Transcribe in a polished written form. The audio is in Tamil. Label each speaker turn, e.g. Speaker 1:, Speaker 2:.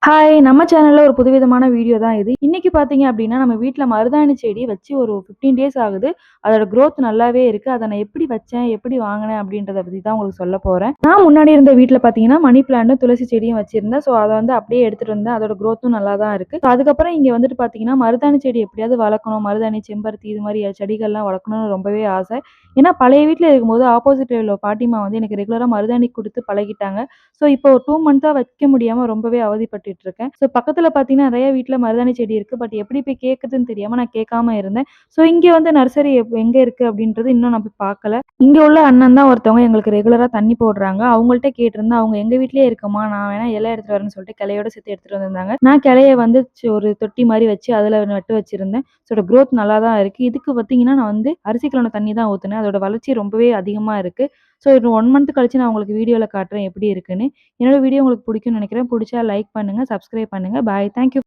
Speaker 1: ஹாய்! நம்ம சேனல்ல ஒரு புதுவிதமான வீடியோ தான் இது. இன்னைக்கு பார்த்தீங்க அப்டின்னா, நம்ம வீட்ல மருதாணி செடி வச்சு ஒரு 15 டேஸ் ஆகுது. அதோட குரோத் நல்லாவே இருக்கு. அத நான் எப்படி வச்சேன், எப்படி வாங்குனேன் அப்டின்றத பத்தி தான் உங்களுக்கு சொல்ல போறேன். நான் முன்னாடி இருந்த வீட்ல பார்த்தீங்கன்னா, மணி பிளான்ட்டும், துளசி செடியும் வச்சிருந்தேன். ஸோ அத வந்து அப்படியே எடுத்துட்டு வந்தேன். அதோட குரோத்தும் நல்லா தான் இருக்கு. ஸோ அதுக்கப்புறம் இங்க வந்துட்டு பார்த்தீங்கன்னா, மருதாணி செடி எப்படியாவது வளர்க்கணும். மருதாணி, செம்பருத்தி இது மாரி செடிகள்லாம் வளர்க்கணும்னு ரொம்பவே ஆசை. ஏன்னா பழைய வீட்ல இருக்கும்போது ஆப்போசிட்ல உள்ள பாட்டிம்மா வந்து எனக்கு ரெகுலரா மருதாணி குடுத்து பழகிட்டாங்க. ஸோ இப்போ 2 மந்த்தா வைக்க முடியாம ரொம்பவே அவதிப்பட்டுட்டு இருக்கேன். ஸோ பக்கத்துல பார்த்தீங்கன்னா, நெறைய வீட்ல மருதாணி செடி இருக்கு. பட் எப்படி போய் கேட்கறதுன்னு தெரியாம நான் கேட்காம இருந்தேன். ஸோ இங்க வந்து நர்சரி எங்க இருக்கு அப்படின்றது இன்னும் நான் போய் பார்க்கல. இங்க உள்ள அண்ணன் தான் ஒருத்தவங்க எங்களுக்கு ரெகுலரா தண்ணி போடுறாங்க. அவங்கள்ட்ட கேட்டிருந்தேன். அவங்க எங்க வீட்லயே இருக்குமா, நான் வேணா இலை எடுத்துட்டு வரேன்னு சொல்லிட்டு கிளையோட சேர்த்து எடுத்துட்டு வந்திருந்தாங்க. நான் கிளைய வந்து ஒரு தொட்டி மாரி வச்சு அதுல நட்டு வச்சிருந்தேன். ஸோ அதோட குரோத் நல்லா தான் இருக்கு. இதுக்கு பார்த்தீங்கன்னா, நான் வந்து அரிசி கலந்த தண்ணி தான் ஊத்துனேன். அதோட வளர்ச்சி ரொம்பவே அதிகமா இருக்கு. ஸோ இது 1 மந்த் கழிச்சு நான் உங்களுக்கு வீடியோல காட்டுறேன் எப்படி இருக்குன்னு. என்னோட வீடியோ உங்களுக்கு பிடிக்கும்னு நினைக்கிறேன். பிடிச்சா லைக் பண்ணுங்க, சப்ஸ்கிரைப் பண்ணுங்க. பாய். Thank you.